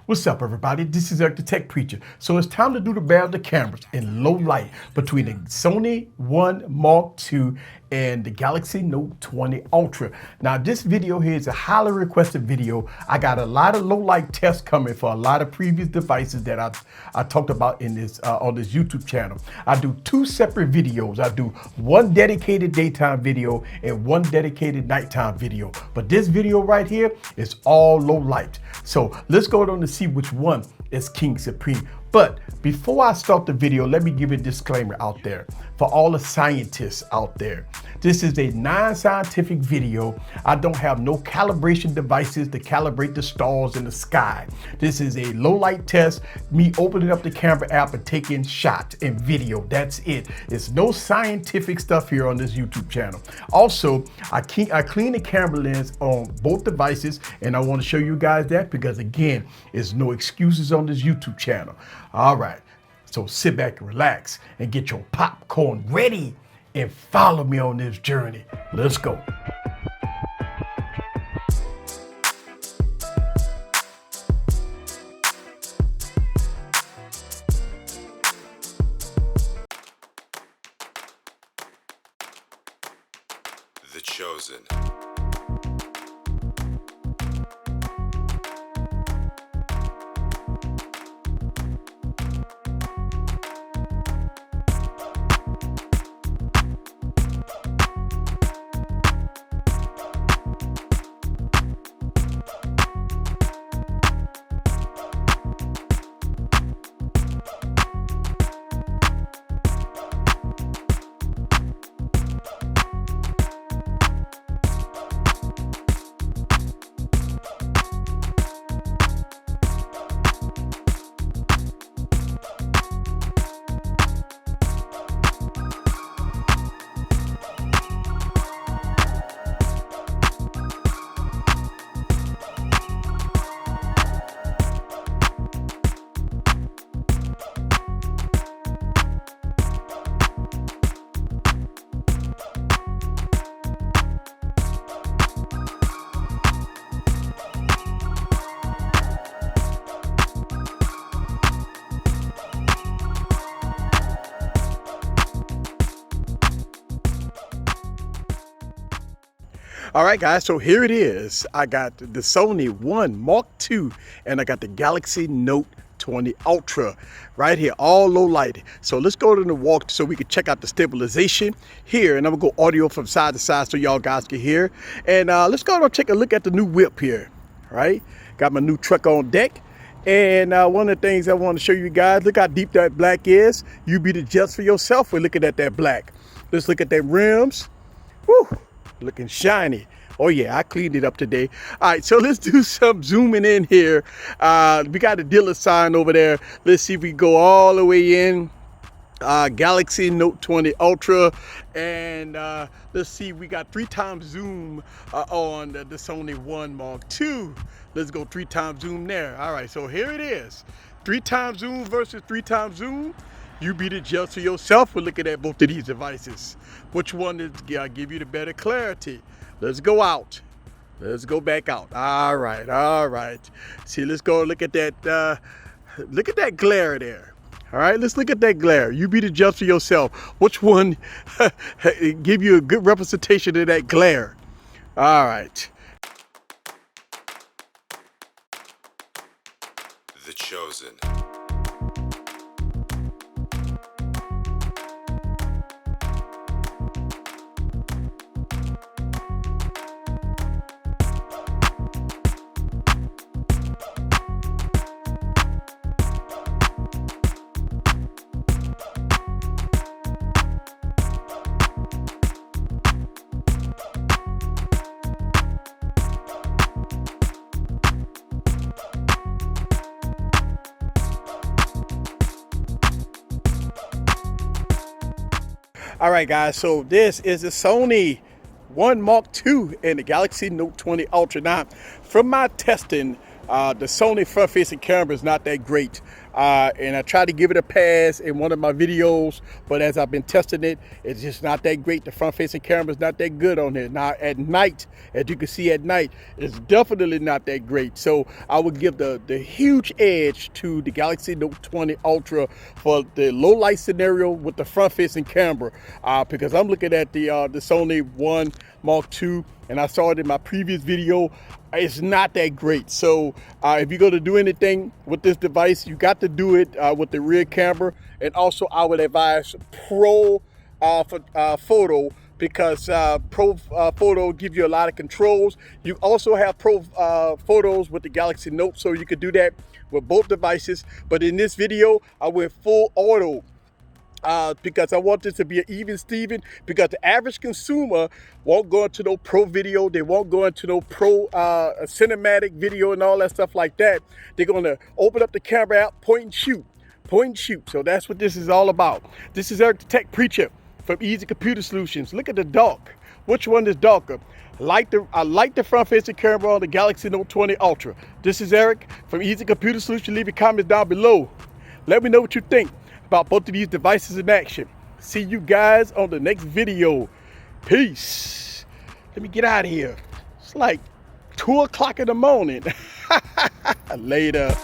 What's up, everybody? This is Eric the Tech Preacher. So it's time to do the battle of the cameras in low light between the Sony Mark II and the Galaxy Note 20 Ultra. Now, this video here is a highly requested video. I got a lot of low light tests coming for a lot of previous devices that I talked about in this on this YouTube channel. I do two separate videos. I do one dedicated daytime video and one dedicated nighttime video. But this video right here is all low light. So let's go on to see which one is King Supreme. But before I start the video, let me give a disclaimer out there for all the scientists out there. This is a non-scientific video. I don't have no calibration devices to calibrate the stars in the sky. This is a low light test, me opening up the camera app and taking shots and video. That's it. It's no scientific stuff here on this YouTube channel. Also, I clean the camera lens on both devices, and I want to show you guys that because, again, there's no excuses on this YouTube channel. All right, so sit back and relax and get your popcorn ready and follow me on this journey. Let's go. The Chosen. All right, guys, so here it is. I got the Sony Mark II and I got the Galaxy Note 20 Ultra right here, all low light. So let's go to the walk so we can check out the stabilization here, and I'm gonna go audio from side to side so y'all guys can hear. And let's go and take a look at the new whip here. All right, got my new truck on deck. And one of the things I want to show you guys, look how deep that black is. You be the judge for yourself for looking at that black. Let's look at that rims. Woo, looking shiny. Oh yeah, I cleaned it up today. All right, so let's do some zooming in here. We got a dealer sign over there. Let's see if we go all the way in. Galaxy Note 20 Ultra, and let's see, we got 3x zoom on the Sony Mark II. Let's go 3x zoom there. All right, so here it is. 3x zoom versus 3x zoom. You be the judge for yourself. We're looking at both of these devices. Which one is give you the better clarity? Let's go out. Let's go back out. All right, all right. See, let's go look at that. Look at that glare there. All right, let's look at that glare. You be the judge for yourself. Which one give you a good representation of that glare? All right. The Chosen. All right, guys, so this is the Sony Mark II and the Galaxy Note 20 Ultra. Now, from my testing, the Sony front-facing camera is not that great. and I tried to give it a pass in one of my videos, but as I've been testing it, it's just not that great. The front-facing camera is not that good on it. Now at night, as you can see at night, it's definitely not that great. So I would give the huge edge to the Galaxy Note 20 Ultra for the low light scenario with the front-facing camera, because I'm looking at the Sony 1 Mark II, and I saw it in my previous video. It's not that great. So if you're going to do anything with this device, you got to do it with the rear camera. And also I would advise Pro Photo, because Pro Photo give you a lot of controls. You also have Pro Photos with the Galaxy Note, so you could do that with both devices. But in this video, I went full auto, because I want this to be an even Steven, because the average consumer won't go into no pro video. They won't go into no pro cinematic video and all that stuff like that. They're going to open up the camera app, point and shoot. Point and shoot. So that's what this is all about. This is Eric the Tech Preacher from Easy Computer Solutions. Look at the dark. Which one is darker? I like the front-facing camera on the Galaxy Note 20 Ultra. This is Eric from Easy Computer Solutions. Leave your comments down below. Let me know what you think about both of these devices in action. See you guys on the next video. Peace. Let me get out of here. It's like 2 o'clock in the morning. Later.